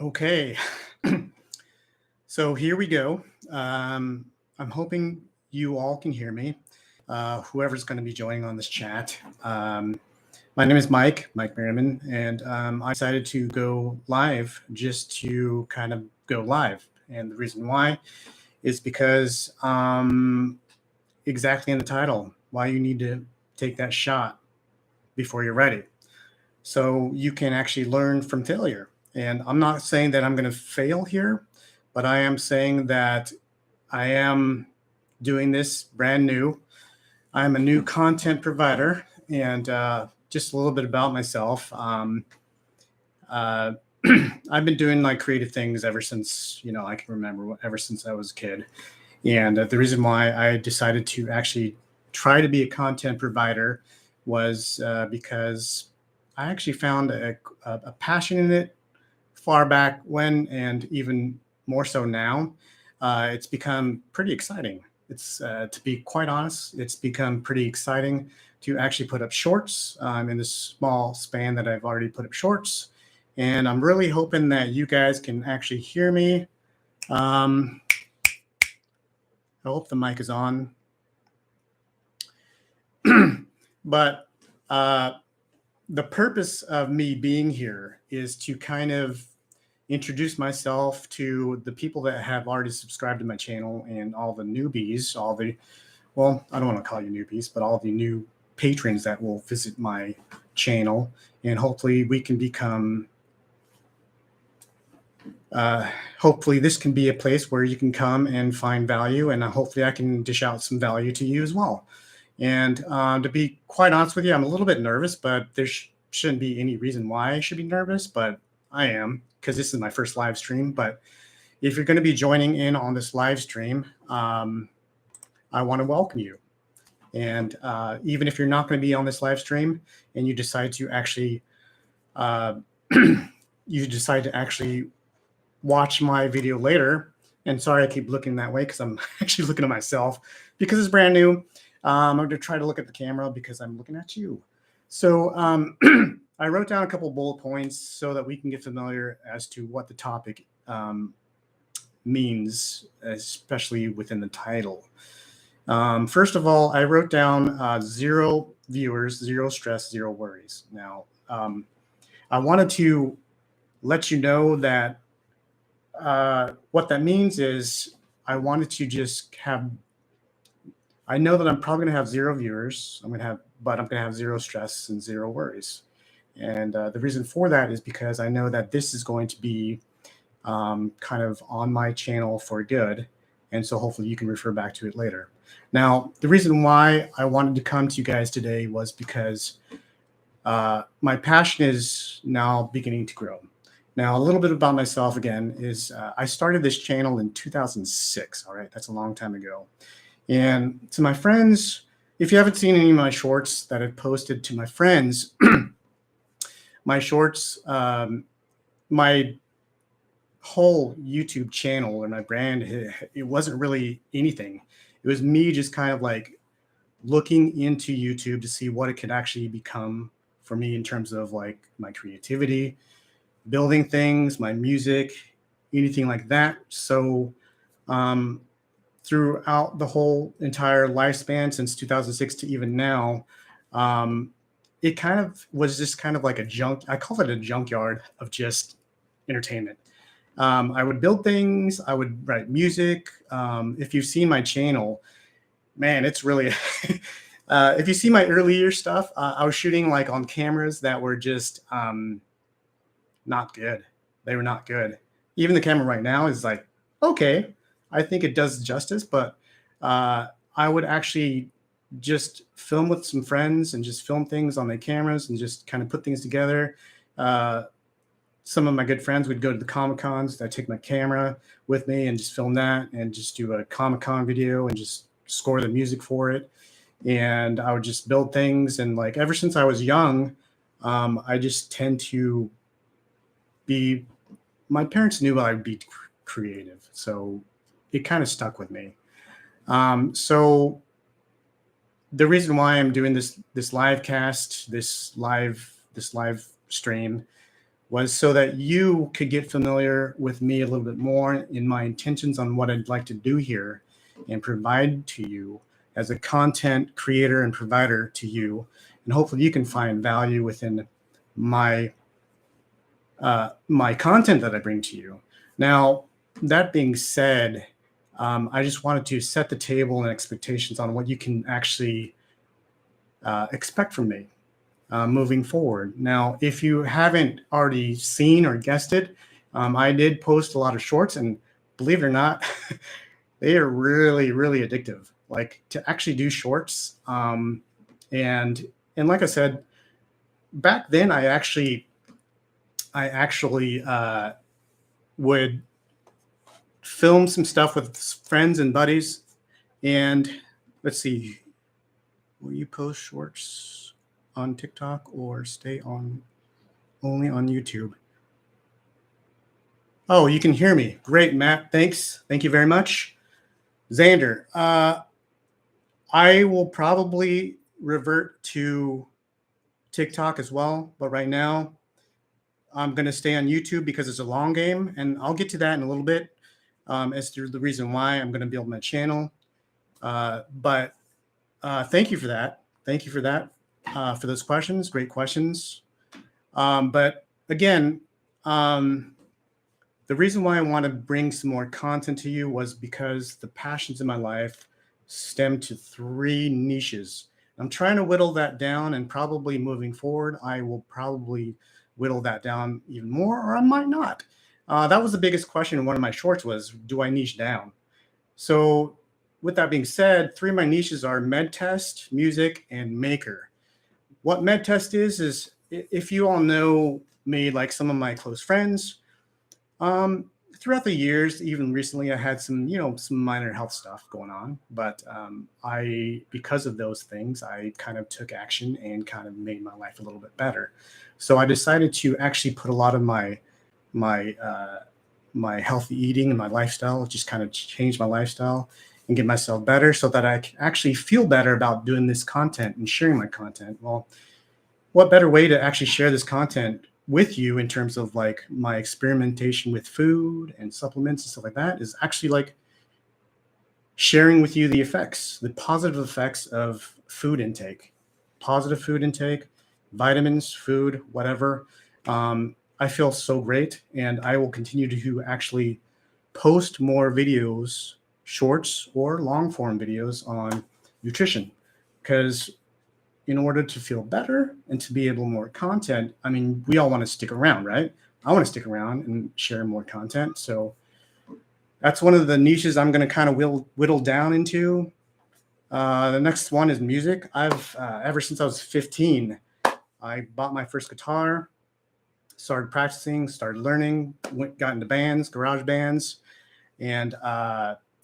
Okay, so here we go. I'm hoping you all can hear me. Whoever's going to be joining on this chat. My name is Mike Merriman, and I decided to go live just to kind of go live. And the reason why is because exactly in the title, why you need to take that shot before you're ready. So you can actually learn from failure. And I'm not saying that I'm going to fail here, but I am saying that I am doing this brand new. I'm a new content provider, and just a little bit about myself. Uh, I've been doing like creative things ever since I can remember, ever since I was a kid. And the reason why I decided to actually try to be a content provider was because I actually found a passion in it far back when, and even more so now. It's become pretty exciting. It's to be quite honest, it's become pretty exciting to actually put up shorts in this small span that I've already put up shorts. And I'm really hoping that you guys can actually hear me. Um, I hope the mic is on. But the purpose of me being here is to kind of introduce myself to the people that have already subscribed to my channel and all the newbies, well, I don't want to call you newbies, but all the new patrons that will visit my channel. And hopefully we can become, hopefully this can be a place where you can come and find value, and hopefully I can dish out some value to you as well. And to be quite honest with you, I'm a little bit nervous, but there shouldn't be any reason why I should be nervous, but I am, because this is my first live stream. But if you're going to be joining in on this live stream, I want to welcome you. And even if you're not going to be on this live stream and you decide to actually, watch my video later, and sorry I keep looking that way because I'm actually looking at myself because it's brand new. I'm going to try to look at the camera because I'm looking at you. So I wrote down a couple bullet points so that we can get familiar as to what the topic means, especially within the title. First of all, I wrote down 0 viewers, 0 stress, 0 worries. Now, I wanted to let you know that what that means is I wanted to just have, I know that I'm probably going to have 0 viewers. But I'm going to have 0 stress and 0 worries. And the reason for that is because I know that this is going to be kind of on my channel for good. And so hopefully you can refer back to it later. Now, the reason why I wanted to come to you guys today was because my passion is now beginning to grow. Now, a little bit about myself again is I started this channel in 2006. All right, that's a long time ago. And to my friends, if you haven't seen any of my shorts that I've posted to my friends, my shorts, my whole YouTube channel and my brand, it wasn't really anything. It was me just kind of like looking into YouTube to see what it could actually become for me in terms of like my creativity, building things, my music, anything like that. So throughout the whole entire lifespan since 2006 to even now, it kind of was just kind of like I call it a junkyard of just entertainment. I would build things, I would write music. If you've seen my channel, man, it's really, if you see my earlier stuff, I was shooting like on cameras that were just not good. They were not good. Even the camera right now is like, okay, I think it does justice, but I would actually just film with some friends and just film things on my cameras and just kind of put things together. Some of my good friends would go to the Comic-Cons. I'd take my camera with me and just film that and just do a Comic-Con video and just score the music for it. And I would just build things. And like ever since I was young, I just tend to be, my parents knew I'd be creative. So it kind of stuck with me. So the reason why I'm doing this live cast, this live stream was so that you could get familiar with me a little bit more in my intentions on what I'd like to do here and provide to you as a content creator and provider to you. And hopefully you can find value within my my content that I bring to you. Now, that being said, I just wanted to set the table and expectations on what you can actually expect from me moving forward. Now, if you haven't already seen or guessed it, I did post a lot of shorts, and believe it or not, they are really, really addictive. Like to actually do shorts, and like I said, back then I actually would film some stuff with friends and buddies, and let's see, will you post shorts on TikTok or stay on only on YouTube? Oh, you can hear me. Great, Matt. Thanks. Thank you very much. Xander, I will probably revert to TikTok as well, but right now I'm going to stay on YouTube because it's a long game, and I'll get to that in a little bit as to the reason why I'm going to build my channel. But thank you for that. Thank you for that, for those questions. Great questions. But again, the reason why I want to bring some more content to you was because the passions in my life stem to 3 niches. I'm trying to whittle that down, and probably moving forward, I will probably whittle that down even more, or I might not. That was the biggest question in one of my shorts was, do I niche down? So with that being said, 3 of my niches are med test, music, and maker. What med test is if you all know me, like some of my close friends, throughout the years, even recently, I had some, some minor health stuff going on, but because of those things, I kind of took action and kind of made my life a little bit better. So I decided to actually put a lot of my healthy eating and my lifestyle, just kind of change my lifestyle and get myself better so that I can actually feel better about doing this content and sharing my content. Well, what better way to actually share this content with you in terms of like my experimentation with food and supplements and stuff like that is actually like sharing with you the effects, the positive effects of food intake, vitamins, food, whatever. I feel so great, and I will continue to actually post more videos, shorts or long form videos on nutrition, because in order to feel better and to be able more content, I mean, we all want to stick around, right? I want to stick around and share more content. So that's one of the niches I'm going to kind of whittle down into. The next one is music. I've ever since I was 15, I bought my first guitar, started practicing, started learning, got into bands, garage bands, and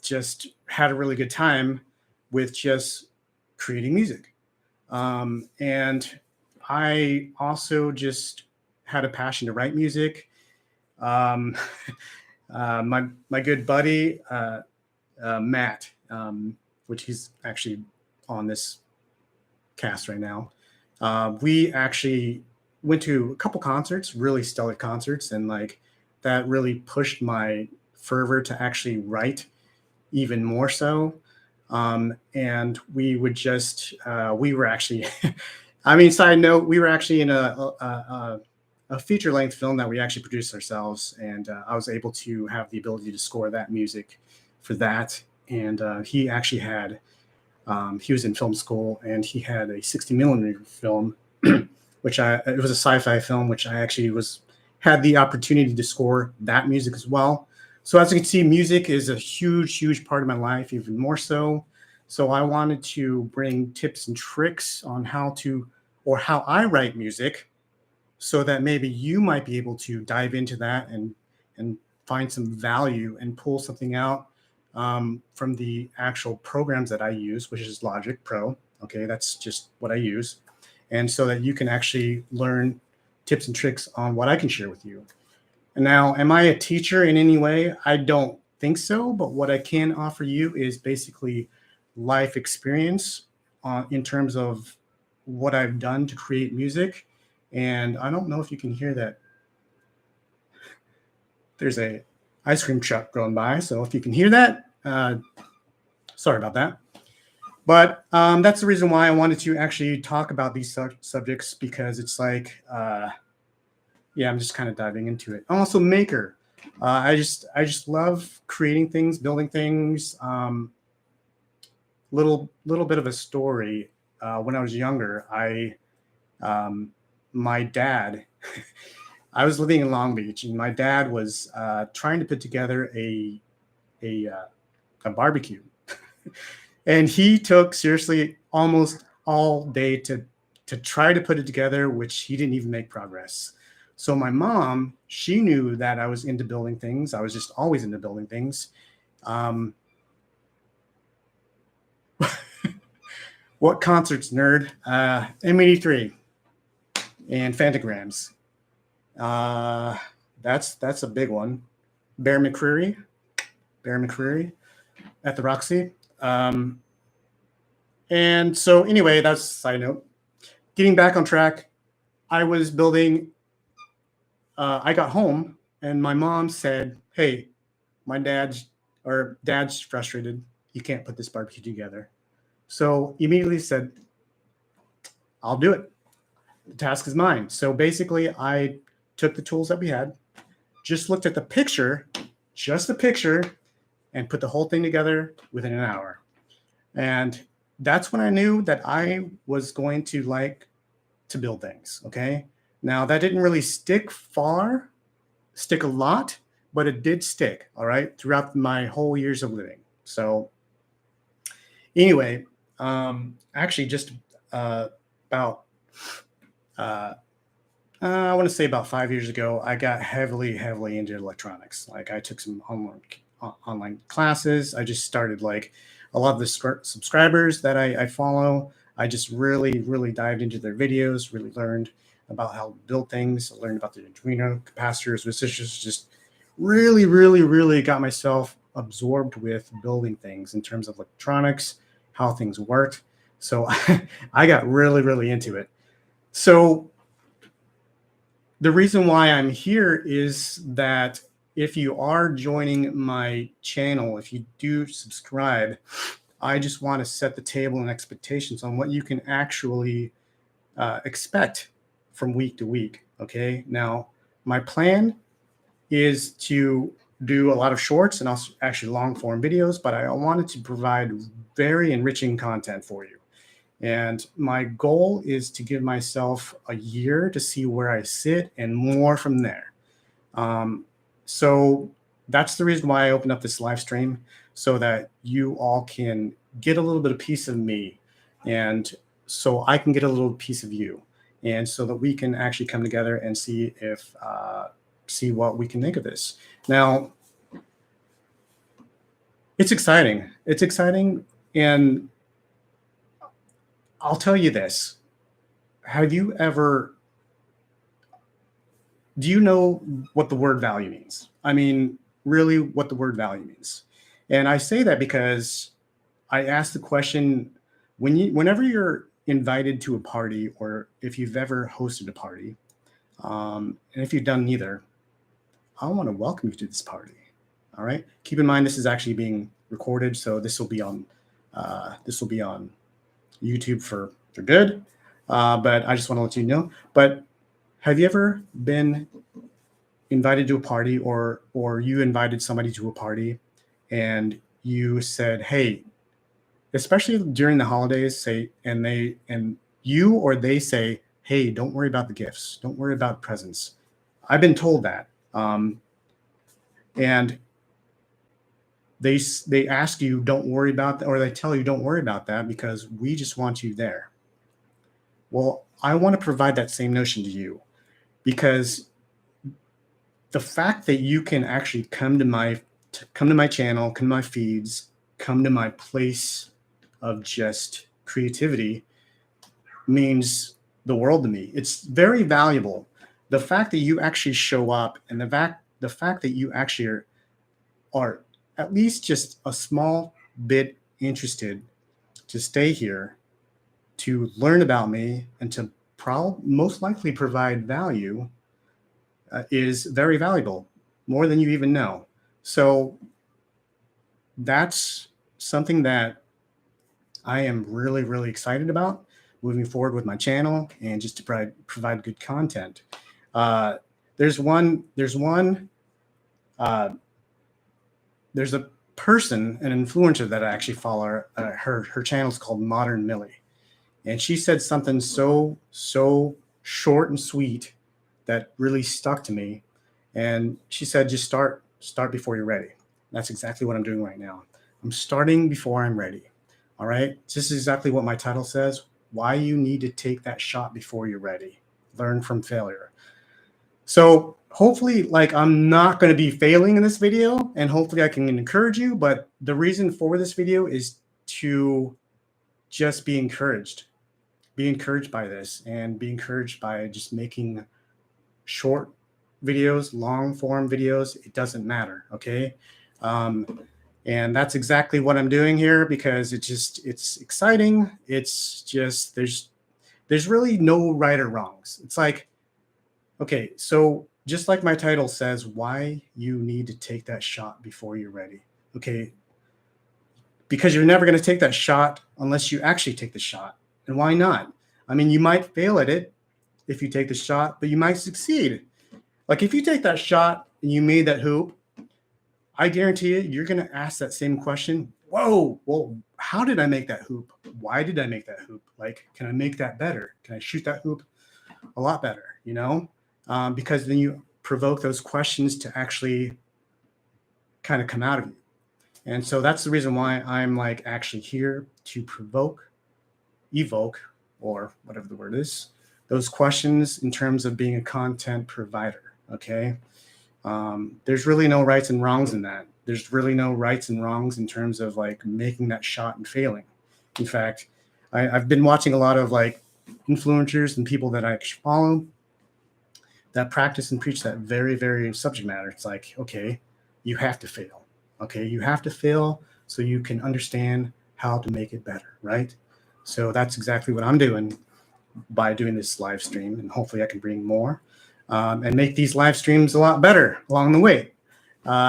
just had a really good time with just creating music. And I also just had a passion to write music. My good buddy, Matt, which he's actually on this cast right now. We actually went to a couple concerts, really stellar concerts, and like that really pushed my fervor to actually write even more so. And we would just, we were actually, I mean, side note, we were actually in a feature length film that we actually produced ourselves. And I was able to have the ability to score that music for that. And he actually had, he was in film school, and he had a 60 millimeter film, which it was a sci-fi film, which I actually had the opportunity to score that music as well. So as you can see, music is a huge, huge part of my life, even more so. So I wanted to bring tips and tricks on how I write music, so that maybe you might be able to dive into that and find some value and pull something out from the actual programs that I use, which is Logic Pro. Okay, that's just what I use. And so that you can actually learn tips and tricks on what I can share with you. Now, am I a teacher in any way? I don't think so, but what I can offer you is basically life experience in terms of what I've done to create music. And I don't know if you can hear that There's a ice cream truck going by, so if you can hear that, sorry about that. But that's the reason why I wanted to actually talk about these subjects, because it's like, yeah, I'm just kind of diving into it. I'm also maker. I just love creating things, building things. Little bit of a story. When I was younger, my dad. I was living in Long Beach, and my dad was trying to put together a, uh, a barbecue, and he took seriously almost all day to try to put it together, which he didn't even make progress. So my mom, she knew that I was into building things. I was just always into building things. Um, what concerts, nerd? M83 and Fantagrams. Uh, that's a big one. Bear McCreary, Bear McCreary at the Roxy. Um, and so anyway, that's a side note. Getting back on track, I was building. I got home and my mom said, "Hey, my dad's frustrated. You can't put this barbecue together." So immediately said, "I'll do it. The task is mine." So basically, I took the tools that we had, just looked at the picture, just the picture, and put the whole thing together within an hour. And that's when I knew that I was going to like to build things. Okay. Now that didn't really stick a lot, but it did stick. All right. Throughout my whole years of living. So anyway, actually just about, uh, I want to say about 5 years ago, I got heavily into electronics. Like I took some online classes. I just started like a lot of the subscribers that I follow. I just really dived into their videos, really learned about how to build things, learned about the Arduino capacitors, resistors, just really got myself absorbed with building things in terms of electronics, how things worked. So I got really into it. So the reason why I'm here is that if you are joining my channel, if you do subscribe, I just want to set the table and expectations on what you can actually expect from week to week. Okay. Now, my plan is to do a lot of shorts and also actually long form videos, but I wanted to provide very enriching content for you. And my goal is to give myself a year to see where I sit and more from there. So that's the reason why I opened up this live stream, so that you all can get a little bit of piece of me, and so I can get a little piece of you, and so that we can actually come together and see what we can make of this. Now, it's exciting. It's exciting, and I'll tell you this. Do you know what the word value means? I mean, really what the word value means. And I say that because I ask the question, whenever you're invited to a party, or if you've ever hosted a party, and if you've done neither, I want to welcome you to this party. All right. Keep in mind, this is actually being recorded, so this will be on YouTube for good. But I just want to let you know. But have you ever been invited to a party, or you invited somebody to a party, and you said, "Hey," especially during the holidays, you or they say, "Hey, don't worry about the gifts. Don't worry about presents." I've been told that. And they ask you, "Don't worry about that," or they tell you, "Don't worry about that, because we just want you there." Well, I want to provide that same notion to you, because the fact that you can actually come to my channel, come to my feeds, come to my place of just creativity means the world to me. It's very valuable. The fact that you actually show up, and the fact that you actually are at least just a small bit interested to stay here, to learn about me, and to most likely provide value, is very valuable. more than you even know. So that's something that I am really, really excited about moving forward with my channel and just to provide good content. There's a person, an influencer that I actually follow. Her channel is called Modern Millie, and she said something so short and sweet that really stuck to me. And she said, just start before you're ready. That's exactly what I'm doing right now. I'm starting before I'm ready. All right. This is exactly what my title says. Why you need to take that shot before you're ready. Learn from failure. So hopefully, like, I'm not going to be failing in this video, and hopefully I can encourage you. But the reason for this video is to just be encouraged by this, and be encouraged by just making short videos, long form videos. It doesn't matter. Okay. And that's exactly what I'm doing here, because it's exciting. It's just, there's really no right or wrongs. It's like, okay, so just like my title says, why you need to take that shot before you're ready. Okay. Because you're never going to take that shot unless you actually take the shot. And why not? I mean, you might fail at it if you take the shot, but you might succeed. Like, if you take that shot and you made that hoop, I guarantee you, you're going to ask that same question. Whoa, well, how did I make that hoop? Why did I make that hoop? Like, can I make that better? Can I shoot that hoop a lot better? You know, because then you provoke those questions to actually kind of come out of you. And so that's the reason why I'm like actually here to evoke, or whatever the word is, those questions in terms of being a content provider. Okay. There's really no rights and wrongs in that. There's really no rights and wrongs in terms of like making that shot and failing. In fact, I've been watching a lot of like influencers and people that I follow that practice and preach that very, very subject matter. It's like, okay, you have to fail. Okay, you have to fail so you can understand how to make it better, right? So that's exactly what I'm doing by doing this live stream, and hopefully I can bring more and make these live streams a lot better along the way.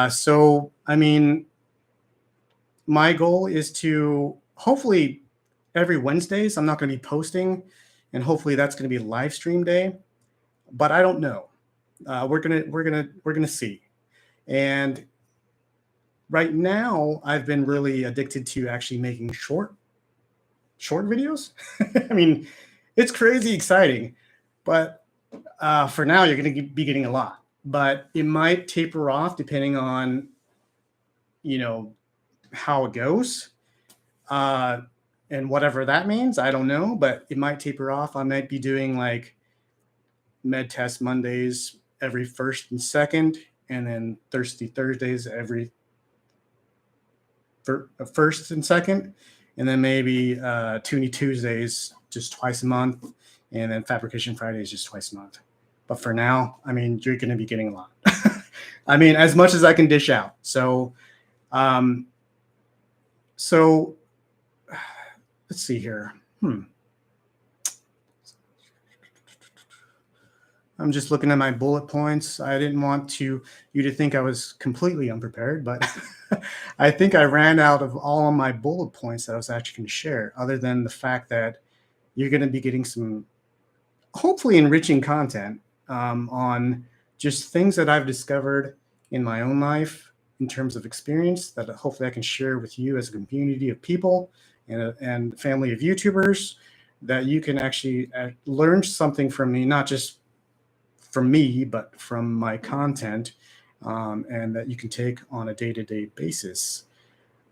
So, I mean, my goal is to hopefully every Wednesdays, I'm not going to be posting, and hopefully that's going to be a live stream day, but I don't know. We're gonna see. And right now, I've been really addicted to actually making short videos. I mean, it's crazy exciting, but for now, you're going to be getting a lot. But it might taper off depending on, you know, how it goes, and whatever that means. I don't know, but it might taper off. I might be doing like med test Mondays every first and second, and then Thirsty Thursdays every first and second, and then maybe Toonie Tuesdays just twice a month, and then Fabrication Fridays just twice a month. But for now, I mean, you're going to be getting a lot. I mean, as much as I can dish out. So, so let's see here. I'm just looking at my bullet points. I didn't want you to think I was completely unprepared, but I think I ran out of all of my bullet points that I was actually going to share, other than the fact that you're going to be getting some hopefully enriching content on just things that I've discovered in my own life in terms of experience that hopefully I can share with you as a community of people and family of YouTubers, that you can actually learn something from me, not just from me, but from my content, and that you can take on a day-to-day basis.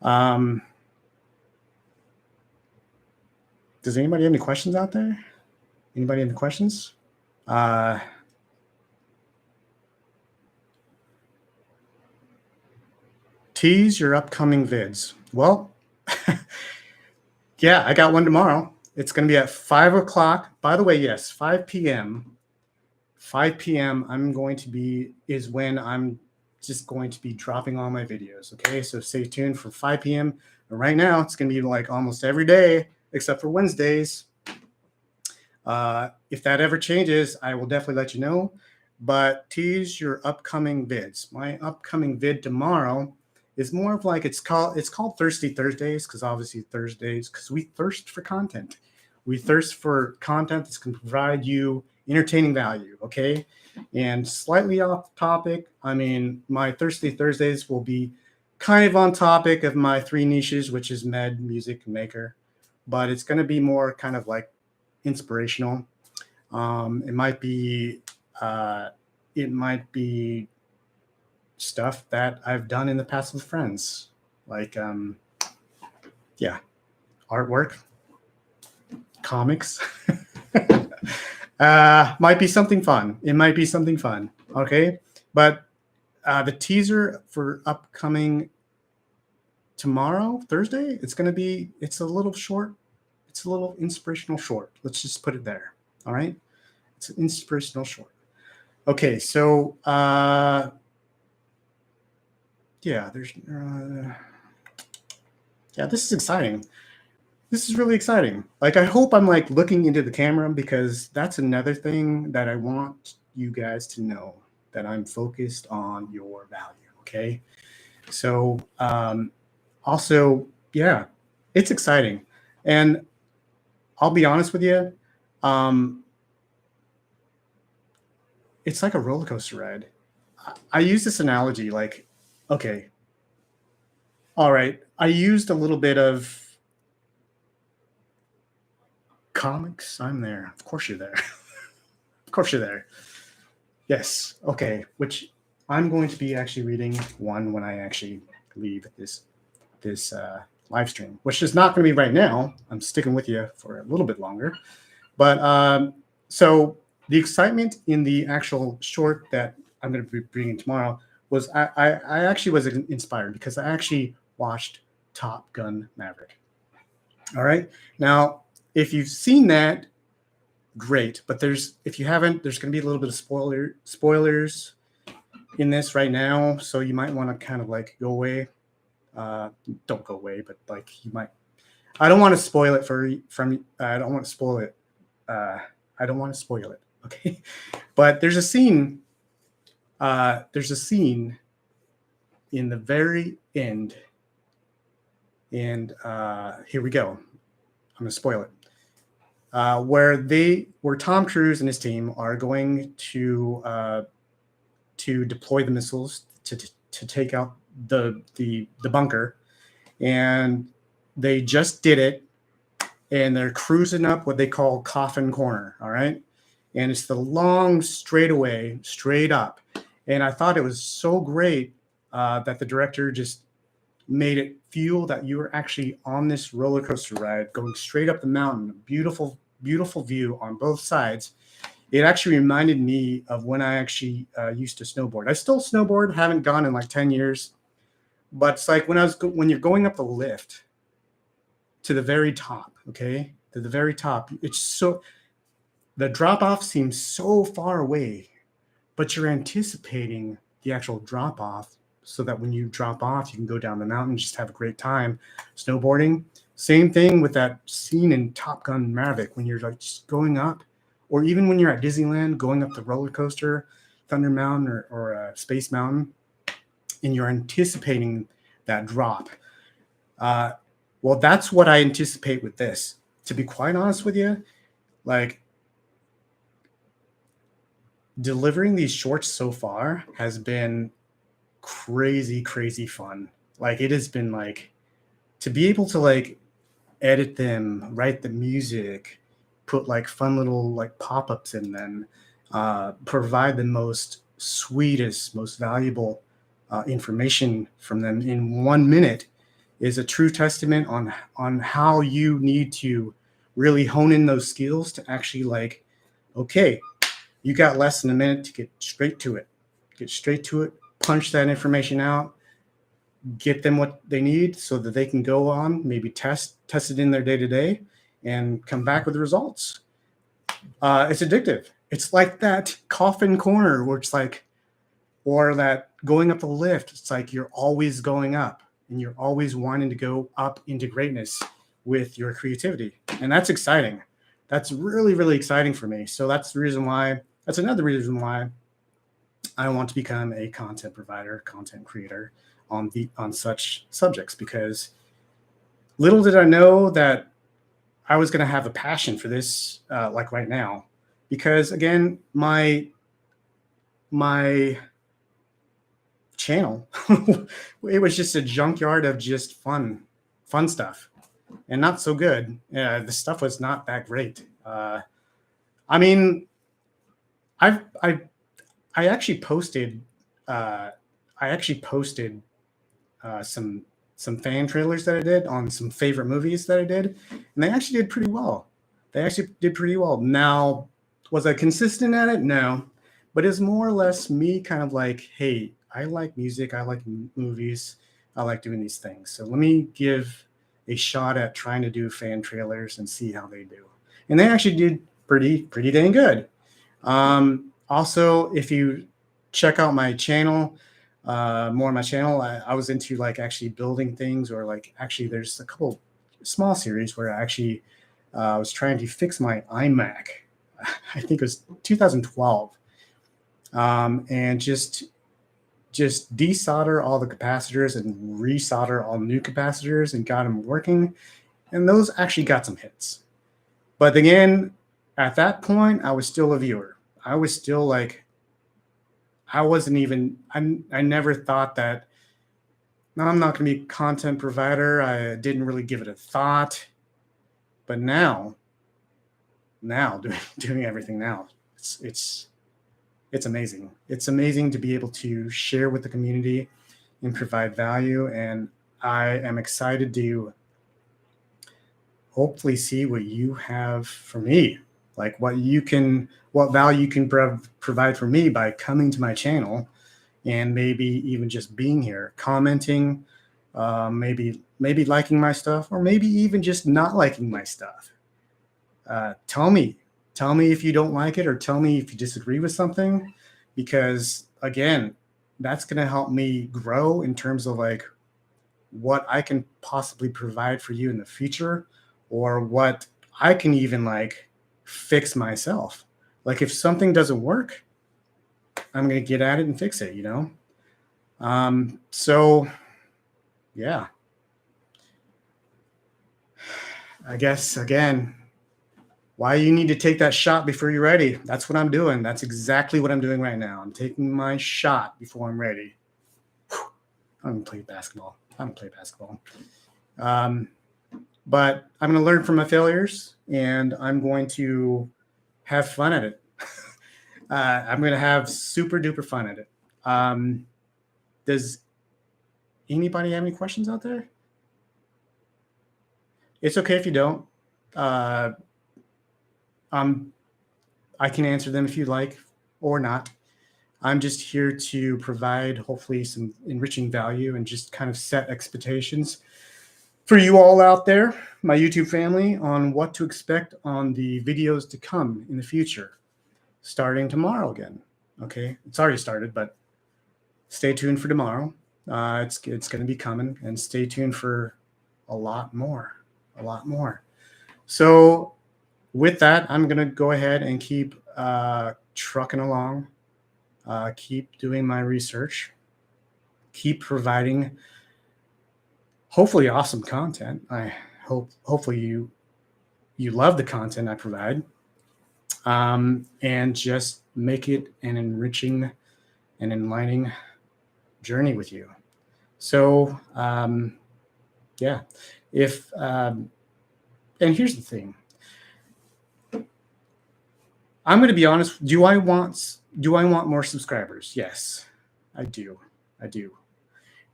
Does anybody have any questions out there? Anybody have any questions? Tease your upcoming vids. Well, yeah, I got one tomorrow. It's going to be at 5 o'clock. By the way, yes, 5 p.m. 5 p.m. is when I'm just going to be dropping all my videos. Okay, so stay tuned for 5 p.m. But right now, it's going to be like almost every day except for Wednesdays. If that ever changes, I will definitely let you know. but tease your upcoming vids. My upcoming vid tomorrow is more of like it's called Thirsty Thursdays, because obviously Thursdays, because we thirst for content. We thirst for content that's going to provide you entertaining value. Okay. And slightly off topic, I mean, my Thirsty Thursdays will be kind of on topic of my three niches, which is med, music, and maker. But it's going to be more kind of like inspirational. It might be uh, it might be stuff that I've done in the past with friends, like yeah, artwork, comics. Might be something fun. It might be something fun. Okay, but the teaser for upcoming tomorrow, Thursday, it's a little short. It's a little inspirational short. Let's just put it there. All right. It's an inspirational short. Okay. So, yeah, this is exciting. This is really exciting. Like, I hope I'm like looking into the camera, because that's another thing that I want you guys to know, that I'm focused on your value. Okay. So, also, yeah, it's exciting. And I'll be honest with you. It's like a roller coaster ride. I use this analogy like, okay, all right, I used a little bit of comics. I'm there. Of course you're there. Of course you're there. Yes. Okay. Which I'm going to be actually reading one when I actually leave this live stream, which is not going to be right now. I'm sticking with you for a little bit longer. But so the excitement in the actual short that I'm going to be bringing tomorrow was I actually was inspired because I actually watched Top Gun Maverick. All right. Now, if you've seen that, great. But if you haven't, there's going to be a little bit of spoilers in this right now. So you might want to kind of like go away. Don't go away, but like you might. I don't want to spoil it I don't want to spoil it. I don't want to spoil it. Okay. But there's a scene. There's a scene in the very end. And here we go. I'm going to spoil it. Where Tom Cruise and his team are going to deploy the missiles to take out the bunker, and they just did it, and they're cruising up what they call Coffin Corner. All right, and it's the long straightaway, straight up, and I thought it was so great that the director just made it feel that you were actually on this roller coaster ride going straight up the mountain. Beautiful, beautiful view on both sides. It actually reminded me of when I actually used to snowboard. I still snowboard, haven't gone in like 10 years, but it's like when you're going up the lift to the very top, okay, to the very top, the drop off seems so far away, but you're anticipating the actual drop off, so that when you drop off, you can go down the mountain and just have a great time snowboarding. Same thing with that scene in Top Gun Maverick when you're like just going up, or even when you're at Disneyland going up the roller coaster, Thunder Mountain or Space Mountain, and you're anticipating that drop. Well, that's what I anticipate with this. To be quite honest with you, like delivering these shorts so far has been crazy fun. Like it has been like to be able to like edit them, write the music, put like fun little like pop-ups in them, provide the most sweetest, most valuable information from them in 1 minute is a true testament on how you need to really hone in those skills to actually like, okay, you got less than a minute to get straight to it, punch that information out, get them what they need so that they can go on, maybe test it in their day-to-day and come back with the results. It's addictive. It's like that Coffin Corner where it's like, or that going up the lift, it's like you're always going up and you're always wanting to go up into greatness with your creativity. And that's exciting. That's really, really exciting for me. So that's another reason why I want to become a content provider, content creator on such subjects, because little did I know that I was going to have a passion for this, like right now, because again, my channel, it was just a junkyard of just fun stuff, and not so good. The stuff was not that great. I mean, I've I actually posted, uh, I actually posted some fan trailers that I did on some favorite movies that I did, and they actually did pretty well. They actually did pretty well. Now, was I consistent at it? No, but it's more or less me kind of like, hey, I like music, I like movies, I like doing these things. So let me give a shot at trying to do fan trailers and see how they do. And they actually did pretty dang good. Also, if you check out my channel, more on my channel, I was into like actually building things, or like actually there's a couple small series where I actually was trying to fix my iMac. I think it was 2012, and just desolder all the capacitors and resolder all new capacitors and got them working, and those actually got some hits. But again, at that point, I was still a viewer. I was still like, I wasn't even, I never thought that, no, I'm not going to be a content provider. I didn't really give it a thought. But now doing everything now, it's amazing. It's amazing to be able to share with the community and provide value. And I am excited to hopefully see what you have for me, like what value you can provide for me by coming to my channel, and maybe even just being here, commenting, maybe liking my stuff, or maybe even just not liking my stuff. Tell me if you don't like it, or tell me if you disagree with something, because again, that's going to help me grow in terms of like what I can possibly provide for you in the future, or what I can even like fix myself. Like if something doesn't work, I'm going to get at it and fix it, you know? So yeah, I guess again, why you need to take that shot before you're ready. That's what I'm doing. That's exactly what I'm doing right now. I'm taking my shot before I'm ready. I don't play basketball. But I'm going to learn from my failures, and I'm going to have fun at it. I'm going to have super duper fun at it. Does anybody have any questions out there? It's okay if you don't. I can answer them if you like or not. I'm just here to provide hopefully some enriching value and just kind of set expectations for you all out there, my YouTube family, on what to expect on the videos to come in the future, starting tomorrow again. Okay, it's already started, but stay tuned for tomorrow. It's going to be coming, and stay tuned for a lot more. So with that, I'm going to go ahead and keep trucking along, keep doing my research, keep providing hopefully awesome content. I hopefully you love the content I provide, and just make it an enriching and enlightening journey with you. So yeah, if and here's the thing. I'm going to be honest. Do I want more subscribers? Yes, I do.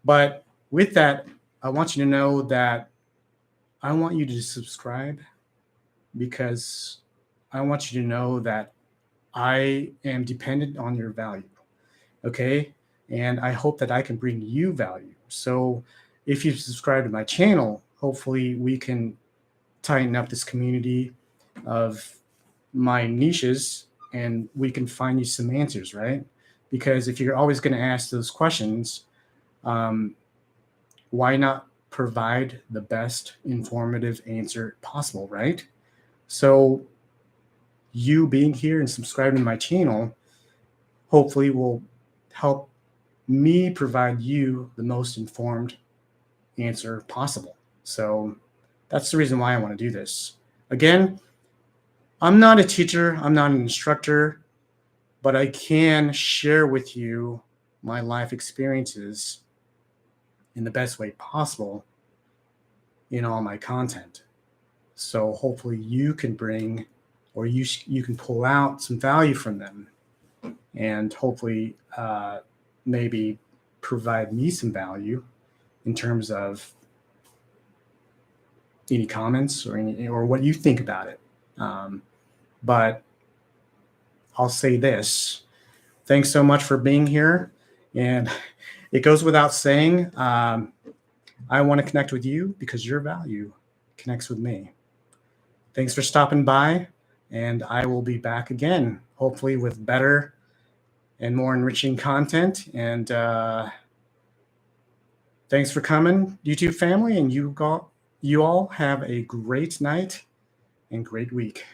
But with that, I want you to know that I want you to subscribe, because I want you to know that I am dependent on your value. Okay. And I hope that I can bring you value. So if you subscribe to my channel, hopefully we can tighten up this community of my niches, and we can find you some answers, right? Because if you're always going to ask those questions, why not provide the best informative answer possible, right? So you being here and subscribing to my channel hopefully will help me provide you the most informed answer possible. So that's the reason why I want to do this. Again, I'm not a teacher, I'm not an instructor, but I can share with you my life experiences in the best way possible in all my content. So hopefully you can bring, or you can pull out some value from them, and hopefully maybe provide me some value in terms of any comments or what you think about it. But I'll say this: thanks so much for being here, and it goes without saying, I want to connect with you because your value connects with me. Thanks for stopping by, and I will be back again, hopefully with better and more enriching content. And thanks for coming, YouTube family, and you all have a great night and great week.